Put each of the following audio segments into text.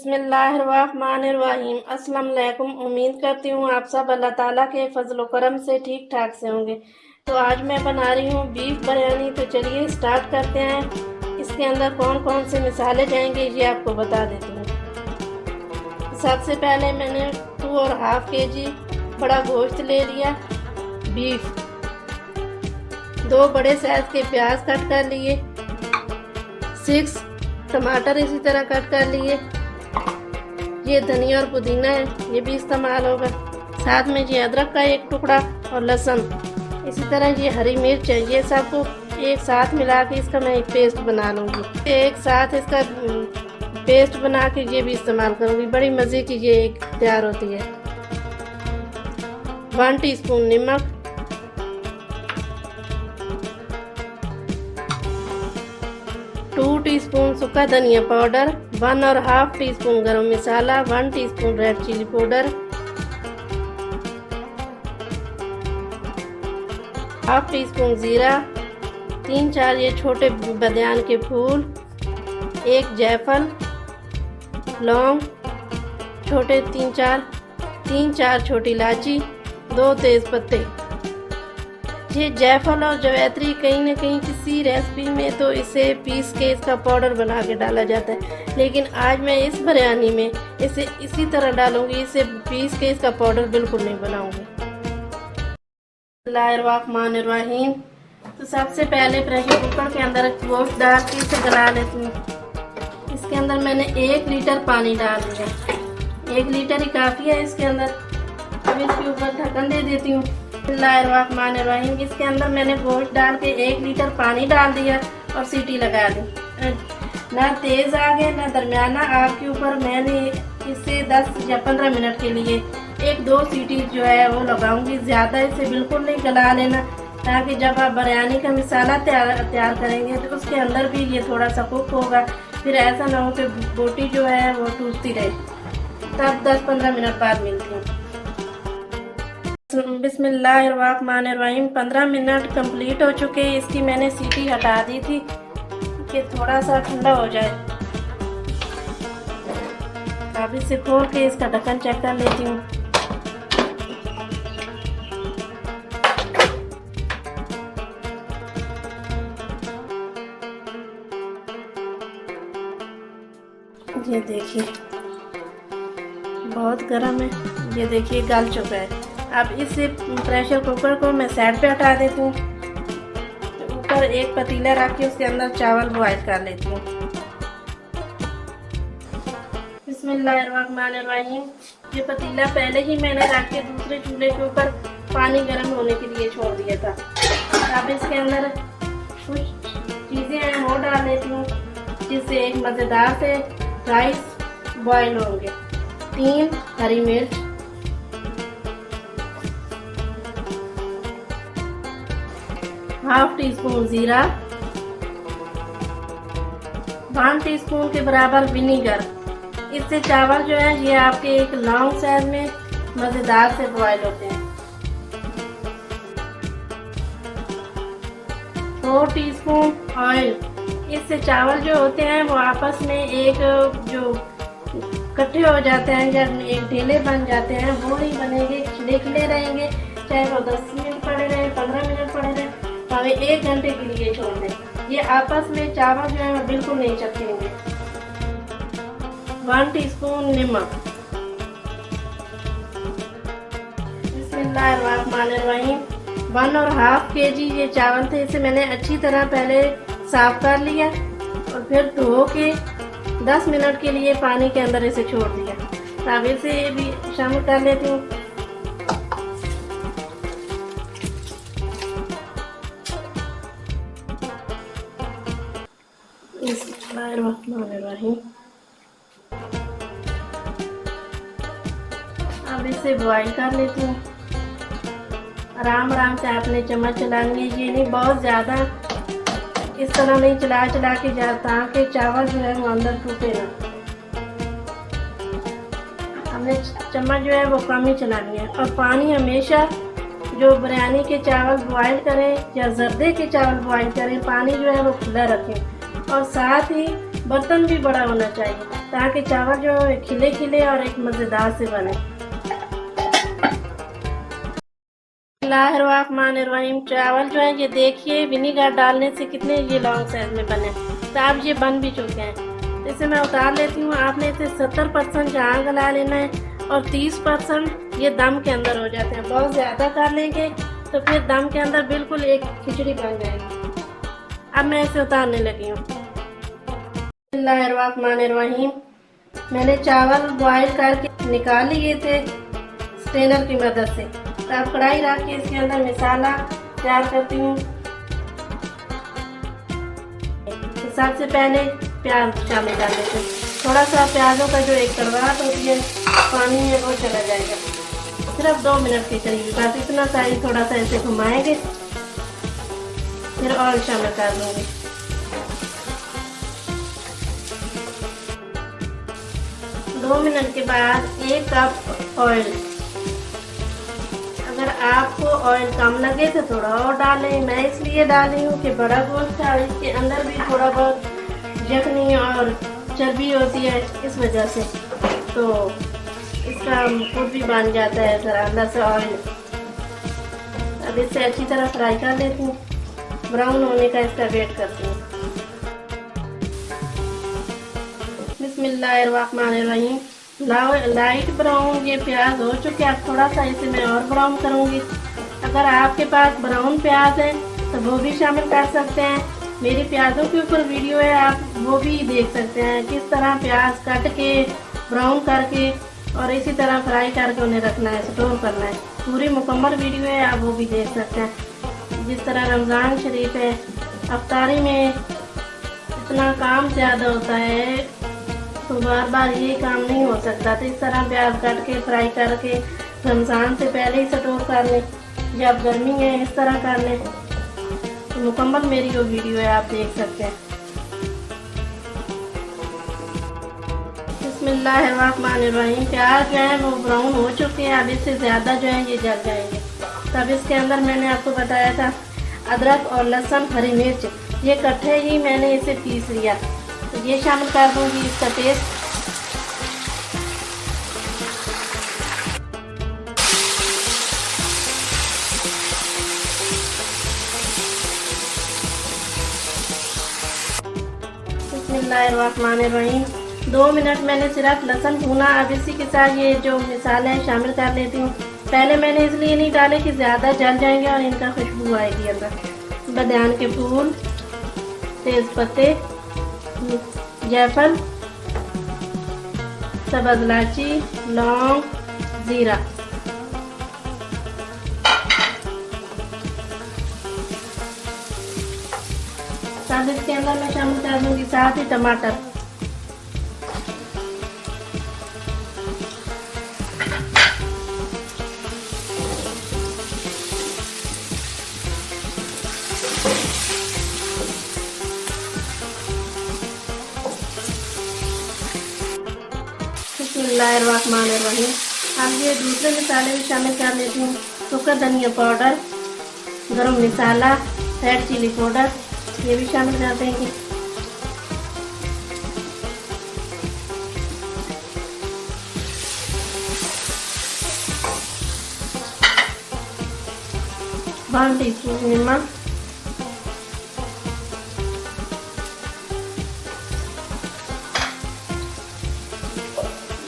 बिस्मिल्लाहिर्रहमानिर्रहीम। अस्सलाम वालेकुम। उम्मीद करती हूँ आप सब अल्लाह ताला के फजल करम से ठीक ठाक से होंगे। तो आज मैं बना रही हूँ बीफ बिरयानी। तो चलिए स्टार्ट करते हैं। इसके अंदर कौन कौन से मसाले जाएंगे ये आपको बता देती हूँ। सबसे पहले मैंने 2.5 kg बड़ा गोश्त ले लिया, बीफ। 2 बड़े साइज के प्याज कट कर लिए, 6 टमाटर इसी तरह कट कर लिए। ये धनिया और पुदीना है, ये भी इस्तेमाल होगा। साथ में ये अदरक का 1 टुकड़ा और लहसुन, इसी तरह ये हरी मिर्च है। ये सबको एक साथ मिला के इसका मैं एक पेस्ट बना लूँगी। एक साथ इसका पेस्ट बना के ये भी इस्तेमाल करूँगी। बड़ी मज़े की ये एक तैयार होती है। 1 टीस्पून नमक, 2 टीस्पून सूखा धनिया powder, 1.5 teaspoon garam masala, 1 teaspoon red chilli powder, 1/2 teaspoon जीरा, 3-4 ये छोटे बादियान के फूल, 1 जायफल, लौंग छोटे 3-4 छोटी इलायची, 2 तेज पत्ते। ये जायफल और जवैत्री कहीं ना कहीं किसी रेसिपी में तो इसे पीस के इसका पाउडर बना के डाला जाता है, लेकिन आज मैं इस बिरयानी में इसे इसी तरह डालूंगी। इसे पीस के इसका पाउडर बिल्कुल नहीं बनाऊंगी। बिस्मिल्लाहिर्रहमानिर्रहीम। तो सबसे पहले प्रेशर कुकर के अंदर गोश्त डाल के इसे गला लेती हूँ। इसके अंदर मैंने 1 लीटर पानी डाल दिया। 1 लीटर ही काफ़ी है इसके अंदर। अब इसके ऊपर ढक्कन दे देती हूँ। बिस्मिल्लाहिर्रहमानिर्रहीम। इसके अंदर मैंने गोश्त डाल के 1 लीटर पानी डाल दिया और सीटी लगा दी। ना तेज़ आग है ना दरमियाना आग के ऊपर मैंने इसे 10 या 15 मिनट के लिए 1-2 सीटी जो है वो लगाऊंगी। ज़्यादा इसे बिल्कुल नहीं गला लेना, ताकि जब आप बिरयानी का मसाला तैयार करेंगे तो उसके अंदर भी ये थोड़ा सा कुक होगा। फिर ऐसा ना हो कि बोटी जो है वो टूटती रहे। तब 10-15 मिनट बाद मिलती हूँ। बिस्मिल्लाहिर्रहमानिर्रहीम। 15 मिनट कंप्लीट हो चुके। इसकी मैंने सीटी हटा दी थी कि थोड़ा सा ठंडा हो जाए। अब इसे खोल के इसका ढक्कन चेक कर लेती हूँ। ये देखिए बहुत गर्म है। ये देखिए गल चुका है। अब इस प्रेशर कुकर को मैं साइड पे हटा देती हूँ। ऊपर एक पतीला रख के उसके अंदर चावल बॉईल कर लेती हूँ। बिस्मिल्लाहिर्रहमानिर्रहीम। ये पतीला पहले ही मैंने रख के दूसरे चूल्हे के ऊपर पानी गर्म होने के लिए छोड़ दिया था। अब इसके अंदर कुछ चीज़ें हैं वो डाल लेती हूँ, जिससे एक मज़ेदार से राइस बॉईल होंगे। 3 हरी मिर्च, 1/2 टीस्पून जीरा, 1 टीस्पून के बराबर विनीगर। इससे चावल जो है ये आपके एक लॉन्ग साइज में मज़ेदार से बॉईल होते हैं। 2 टीस्पून ऑयल। इससे चावल जो होते हैं वो आपस में एक जो इकट्ठे हो जाते हैं या एक ढेले बन जाते हैं, वो नहीं बनेंगे, खिले खिले रहेंगे। चाहे वो 10 मिनट पड़े रहे, 15 मिनट पड़े रहे, भावे 1 घंटे के लिए छोड़ दें। ये आपस में चावल जो है वो बिल्कुल नहीं चिपकेंगे। 1 टीस्पून नमक। बिस्मिल्लाहिर्रहमानिर्रहीम। 1.5 kg ये चावल थे। इसे मैंने अच्छी तरह पहले साफ कर लिया और फिर धो के 10 मिनट के लिए पानी के अंदर इसे छोड़ दिया। अब इसे भी शामिल कर लेती हूँ। अब इसे बॉईल कर लेती हूँ। आराम आराम से आपने चम्मच चलानी है। ये नहीं बहुत ज़्यादा इस तरह नहीं चला के जाता कि चावल जो है वो अंदर टूटे ना। हमने चम्मच जो है वो कम ही चलानी है। और पानी हमेशा जो बिरयानी के चावल बॉईल करें या जर्दे के चावल बॉईल करें, पानी जो है वो खुला रखें। और साथ ही बर्तन भी बड़ा होना चाहिए ताकि चावल जो है खिले खिले और एक मज़ेदार से बने। बिस्मिल्लाहिर्रहमानिर्रहीम। चावल जो है ये देखिए विनीगर डालने से कितने ये लॉन्ग साइज में बने। तो अब ये बन भी चुके हैं, तो इसे मैं उतार लेती हूँ। आपने इसे 70% जहाँ गला लेना है और 30% ये दम के अंदर हो जाते हैं। बहुत ज़्यादा कर लेंगे तो फिर दम के अंदर बिल्कुल एक खिचड़ी बन जाएगी। अब मैं इसे उतारने लगी हूँ। बिस्मिल्लाहिर्रहमानिर्रहीम। मैंने चावल बॉयल करके निकाल लिए थे स्ट्रेनर की मदद से। तो अब कढ़ाई रख के इसके अंदर मसाला तैयार करती हूँ। तो सबसे पहले प्याज शामिल कर लेते हैं। थोड़ा सा प्याजों का जो एक कड़वाहट होती है पानी में वो चला जाएगा। सिर्फ 2 मिनट के करीब, बस इतना सा ही। थोड़ा सा ऐसे घुमाएंगे, फिर ऑयल शामिल कर दूँगी। दो मिनट के बाद 1 कप ऑयल। अगर आपको ऑयल कम लगे तो थोड़ा और डालें। मैं इसलिए डाल रही हूँ कि बड़ा गोश्त है, इसके अंदर भी थोड़ा बहुत जखनी और चर्बी होती है, इस वजह से तो इसका खुद भी बन जाता है ज़रा अंदर से ऑयल। अब इसे अच्छी तरह फ्राई कर लेती हूँ। ब्राउन होने का इसका वेट करती हूँ। बिस्मिल्लाहिर्रहमानिर्रहीम। लाइट ब्राउन ये प्याज हो चुके। अब थोड़ा सा इसे मैं और ब्राउन करूँगी। अगर आपके पास ब्राउन प्याज है तो वो भी शामिल कर सकते हैं। मेरी प्याज़ों के ऊपर वीडियो है, आप वो भी देख सकते हैं किस तरह प्याज काट के ब्राउन करके और इसी तरह फ्राई करके उन्हें रखना है, स्टोर करना है। पूरी मुकम्मल वीडियो है, आप वो भी देख सकते हैं। जिस तरह रमज़ान शरीफ है, अफ्तारी में इतना काम ज़्यादा होता है तो बार बार ये काम नहीं हो सकता। तो इस तरह प्याज काट के फ्राई करके रमज़ान से पहले ही स्टोर कर लें। जब गर्मी है इस तरह कर लें। तो मुकम्मल मेरी वो वीडियो है, आप देख सकते हैं। बिस्मिल्लाहिर्रहमानिर्रहीम। प्याज जो है वो ब्राउन हो चुके हैं। अब इससे ज़्यादा जो है ये जल जाएंगे। तब इसके अंदर मैंने आपको बताया था अदरक और लहसुन, हरी मिर्च, ये इकट्ठे ही मैंने इसे पीस लिया। तो ये शामिल कर दूंगी इसका पेस्ट। बिस्मिल्लाहिर्रहमानिर्रहीम। 2 मिनट मैंने सिर्फ लहसुन भूना। अब इसी के साथ ये जो मसाले हैं शामिल कर लेती हूँ। पहले मैंने इसलिए नहीं डाले कि ज़्यादा जल जाएंगे और इनका खुशबू आएगी अंदर। बादाम के फूल, तेज पत्ते, जायफल, सब्ज़ इलायची, लौंग, जीरा। साथ इसके अंदर मैं शामिल कर दूंगी साथ ही टमाटर। बिस्मिल्लाहिर्रहमानिर्रहीम। अब ये दूसरे मसाले भी शामिल कर लेती हूँ। सूखा धनिया पाउडर, गरम मसाला, रेड चिली पाउडर, ये भी शामिल कर देंगे। वन टीस्पून नमक,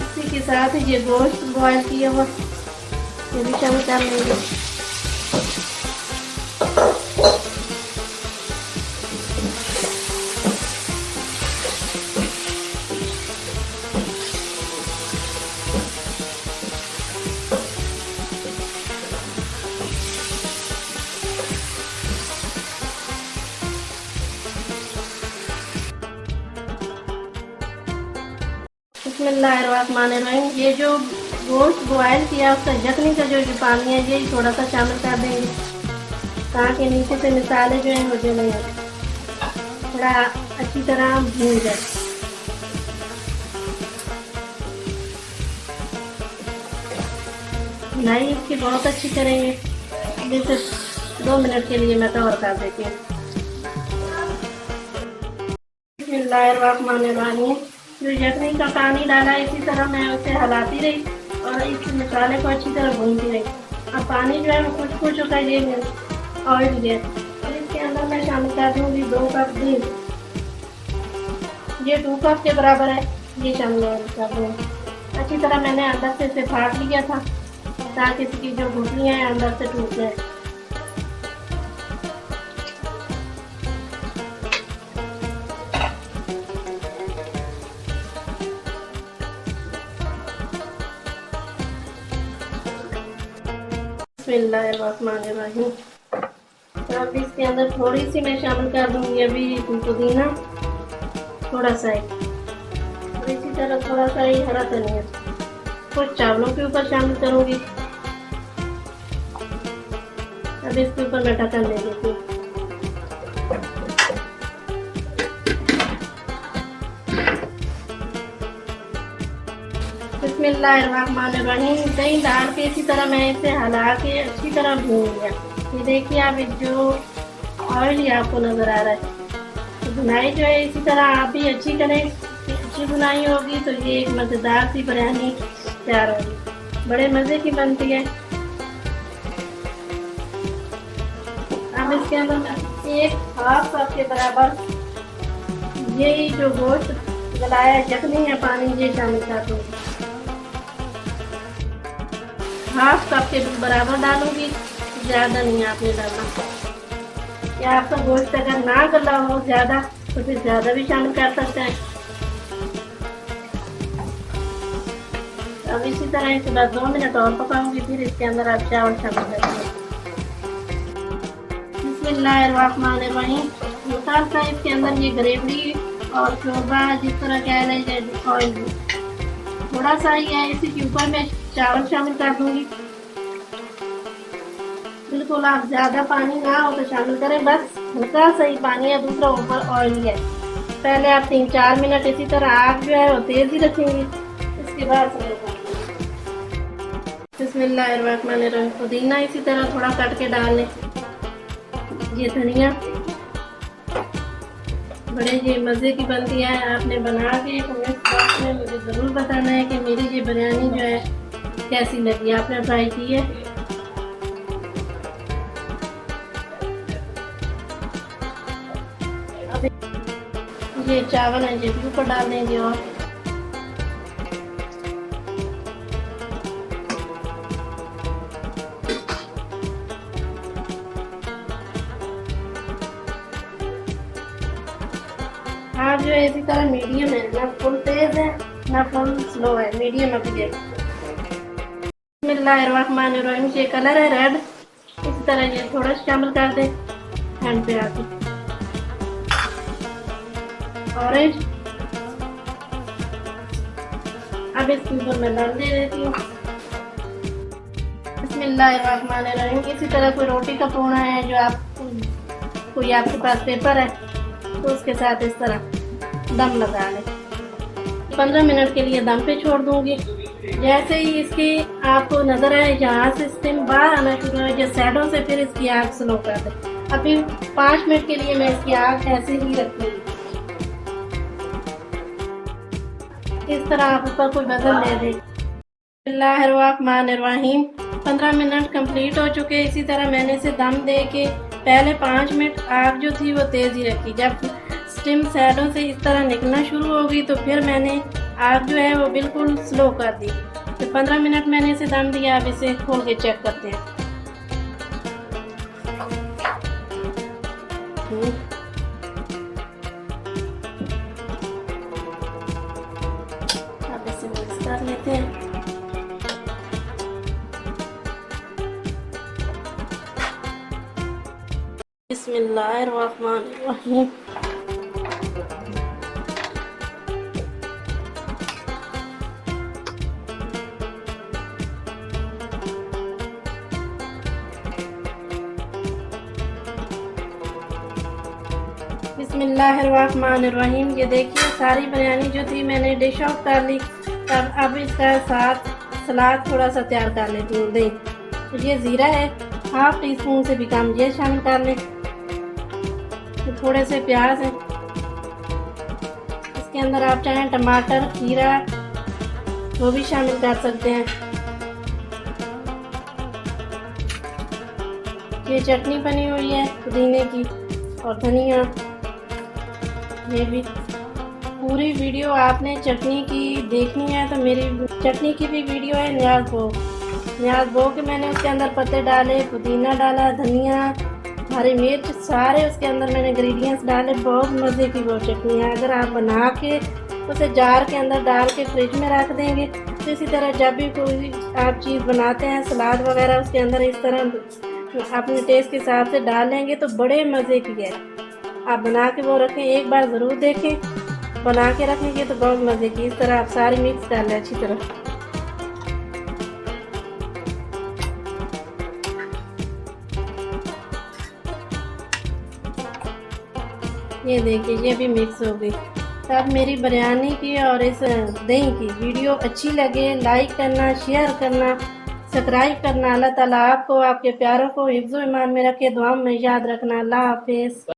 इसी के साथ ये गोश्त बॉयल किया हुआ ये भी शामिल कर लेंगे। बिस्मिल्लाहिर्रहमानिर्रहीम। ये जो गोश्त बॉयल किया उसका जखनी का जो पानी है ये थोड़ा सा शामिल कर देंगे ताकि नीचे से मसाले जो हैं वो जले थोड़ा अच्छी तरह भून जाए। भुनाई इसकी बहुत अच्छी करेंगे। जैसे 2 मिनट के लिए मैं कवर कर देती हूँ। बिस्मिल्लाहिर्रहमानिर्रहीम। जो यखनी का पानी डाला इसी तरह मैं उसे हिलाती रही और इस मसाले को अच्छी तरह भूनती रही। अब पानी जो है वो कुछ हो चुका है, ये ऑयल है और इसके अंदर मैं शामिल कर दूँगी 2 कप दूध। ये 2 कप के बराबर है, ये शामिल कर दूँगी। अच्छी तरह मैंने अंदर से इसे फाड़ लिया था ताकि इसकी जो गुठलियाँ हैं अंदर से टूट जाए। बिस्मिल्लाहिर्रहमानिर्रहीम। तो अब इसके अंदर थोड़ी सी मैं शामिल कर दूंगी अभी पुदीना, थोड़ा सा ही, और इसी तरह थोड़ा सा ही हरा धनिया कुछ चावलों के ऊपर शामिल करूंगी। अब इसके ऊपर मैं ढक्कन दे देती हूँ। बिस्मिल्लाहिर्रहमानिर्रहीम। दही डाल के इसी तरह मैं इसे हिला के अच्छी तरह भून लिया। ये देखिए आप जो ऑयल ही आपको नज़र आ रहा है। तो बुनाई जो है इसी तरह आप भी अच्छी करें, अच्छी बुनाई होगी तो ये एक मज़ेदार सी बिरयानी तैयार होगी, बड़े मज़े की बनती है। अब इसके अंदर एक हाफ कप के बराबर यही जो गोश्त गलाया यखनी है पानी, ये शामिल कर दूँगी। हाफ कप के बराबर डालूंगी, ज़्यादा नहीं आपने डालना। या आपका गोश्त अगर ना गला हो ज़्यादा तो फिर ज़्यादा भी शामिल कर सकते हैं। अब इसी तरह इसे बस 2 मिनट और पकाऊंगी, फिर इसके अंदर आप चावल शामिल करेंगे। बिस्मिल्लाहिर्रहमानिर्रहीम। मिसाल का इसके अंदर ये ग्रेवी और शोरबा जिस तरह कह रहे हैं ऑयल थोड़ा सा ही है, इसी के ऊपर मैं चावल शामिल कर दूंगी। बिल्कुल आप ज़्यादा पानी ना हो तो शामिल करें, बस हल्का सा ही पानी है, दूसरा ऊपर ऑयल है। पहले आप 3-4 मिनट इसी तरह आग जो है वो तेज़ ही रखेंगे, इसके बाद बिस्मिल्लाहिर्रहमानिर्रहीम। पुदीना इसी तरह थोड़ा कट के डाल लें। ये धनिया बड़े ये मज़े की बनती है, आपने बना के कमेंट बॉक्स में मुझे ज़रूर बताना है कि मेरी ये बिरयानी जो है कैसी लगी, आपने ट्राई की है। अब ये चावल है ये भी ऊपर डाल देंगे और आप जो है इसी तरह मीडियम है, ना फुल तेज है ना फुल स्लो है, मीडियम अभी है। बिस्मिल्लाहिर्रहमानिर्रहीम। ये कलर है रेड, इसी तरह ये थोड़ा शामिल कर दे हैंड पे आके। ऑरेंज, अब इसके ऊपर मैं डाल दे देती हूँ। बिस्मिल्लाहिर्रहमानिर्रहीम। इसी तरह कोई रोटी का पोना है जो आप कोई आपके पास पेपर है तो उसके साथ इस तरह दम लगा लें। 15 मिनट के लिए दम पे छोड़ दूंगी। जैसे ही इसकी आपको नज़र आए यहाँ से स्टीम बाहर आना शुरू हो जाए साइडों से, फिर इसकी आग स्लो कर दें। अभी 5 मिनट के लिए मैं इसकी आग ऐसे ही रखूंगी। इस तरह आप ऊपर कोई बदल दे दें। बिस्मिल्लाहिर्रहमानिर्रहीम। 15 मिनट कंप्लीट हो चुके। इसी तरह मैंने इसे दम दे के पहले 5 मिनट आग जो थी वो तेज़ ही रखी। जब स्टीम साइडों से इस तरह निकलना शुरू होगी तो फिर मैंने आग जो है वो बिल्कुल स्लो कर दी। तो 15 मिनट मैंने इसे दम दिया। अब इसे खोल के चेक करते हैं। अब इसे मिक्स कर लेते हैं। बिस्मिल्लाहिर्रहमानिर्रहीम। बिस्मिल्लाहिर्रहमानिर्रहीम। ये देखिए सारी बिरयानी जो थी मैंने डिश आउट कर ली। अब इसका साथ सलाद थोड़ा सा तैयार कर लेती हूँ। तो ये ज़ीरा है, हाफ टी स्पून से भी कम ये शामिल कर लें। तो थोड़े से प्याज हैं, इसके अंदर आप चाहें टमाटर, खीरा वो भी शामिल कर सकते हैं। ये चटनी बनी हुई है पुदीने की और धनिया। ये भी पूरी वीडियो आपने चटनी की देखनी है तो मेरी चटनी की भी वीडियो है न्याज बो के मैंने उसके अंदर पत्ते डाले, पुदीना डाला, धनिया, हरी मिर्च, सारे उसके अंदर मैंने इंग्रेडिएंट्स डाले। बहुत मज़े की वो चटनी है। अगर आप बना के उसे जार के अंदर डाल के फ्रिज में रख देंगे तो इसी तरह जब भी कोई आप चीज़ बनाते हैं, सलाद वगैरह, उसके अंदर इस तरह अपने टेस्ट के हिसाब से डाल लेंगे तो बड़े मज़े की है। आप बना के वो रखें, एक बार ज़रूर देखें, बना के रखेंगे तो बहुत मज़े की। इस तरह आप सारी मिक्स कर लें अच्छी तरह। ये देखिए ये भी मिक्स हो गई। तो अब मेरी बिरयानी की और इस दही की वीडियो अच्छी लगे लाइक करना, शेयर करना, सब्सक्राइब करना। अल्लाह ताला आपको, आपके प्यारों को हिफ्ज़ो ईमान में रखे, दुआ में याद रखना। अल्लाह हाफिज़।